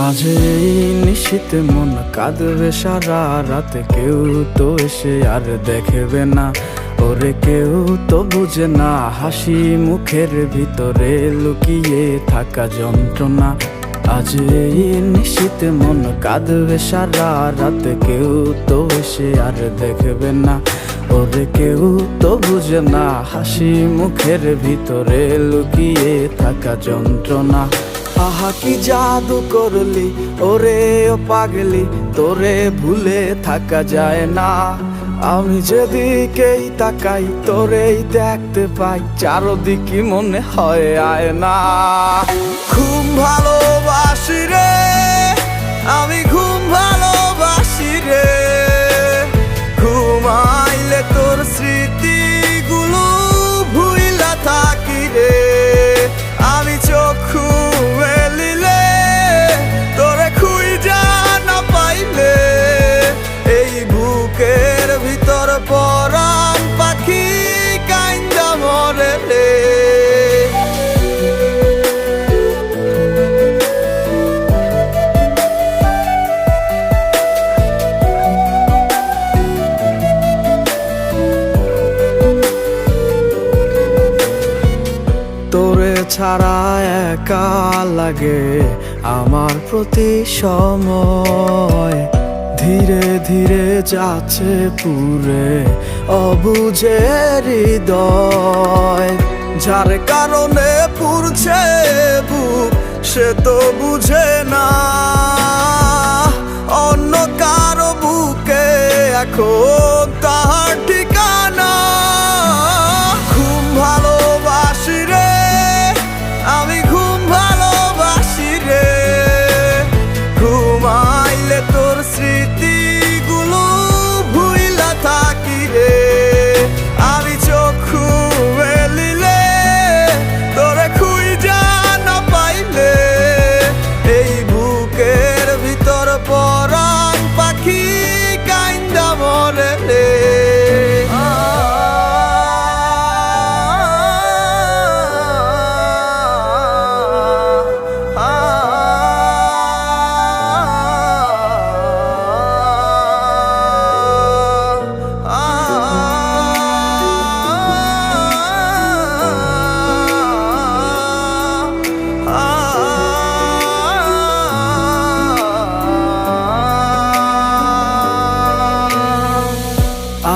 আজ এই নিশীথে মন কাঁদবে সারা রাত, কেউ তো এসে আর দেখবে না, ওরে কেউ তো বুঝে না হাসি মুখের ভিতরে লুকিয়ে থাকা যন্ত্রণা। আজ এই নিশীথে মন কাঁদবে সারা রাত, কেউ তো এসে আর দেখবে না, ওরে কেউ তো বুঝে না হাসি মুখের ভিতরে লুকিয়ে থাকা যন্ত্রণা। আহা কি জাদু করলি ওরে ও পাগলি, তোরে ভুলে থাকা যায় না। আমি যেদিকেই তাকাই তোরেই দেখতে পাই, চারদিকে মনে হয় আয়না। ঘুম ভালোবাসি রে আমি, ঘুম ভালোবাসি রে, ঘুমাইলে তোর স্মৃতিগুলো ভুইলা থাকি রে। আমি চক্ষু মেলিলে তোরে খুঁজা না পাইলে, এই বুকের ভিতর পরাণ পাখি কাইন্দা মরে রে। তোরে ছাড়া একা লাগে আমার প্রতি সময়, ধীরে ধীরে যাচ্ছে পুরে অবুঝে হৃদয়। যার কারণে পুরছে বুক সে তো বুঝে না, অন্য কারো বুকে এখন তাহার ঠিকানা। ঘুম ভালোবাসি রে আমি, ঘুম ভালোবাসি রে, ঘুমাইলে তোর স্মৃতিগুলো ভুইলা থাকি রে। আমি চক্ষু মেলিলে তোরে খুঁজা না পাইলে, এই বুকের ভিতর পরাণ পাখি কাইন্দা মরে রে।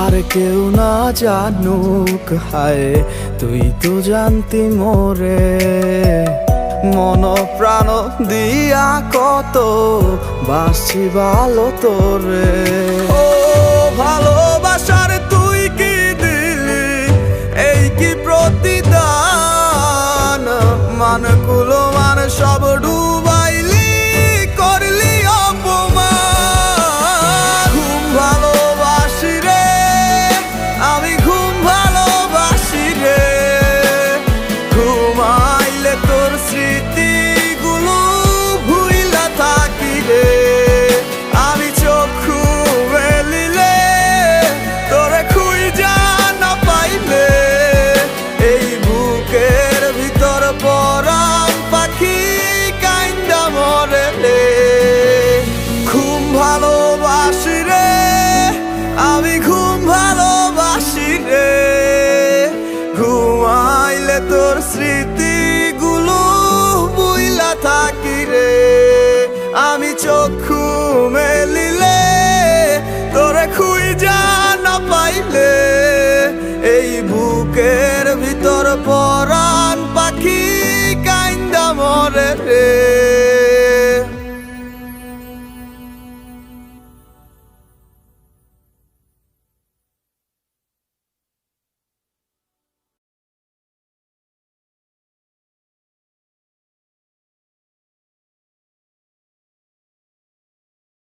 আর কেউ না জানুক হায় তুই তো জানতি মোরে, মন প্রাণ দিয়া কত বাসি ভালো তোরে। ও ভালোবাসার তুই কি দিলি এই কি প্রতিদান, মান কুলো মান সব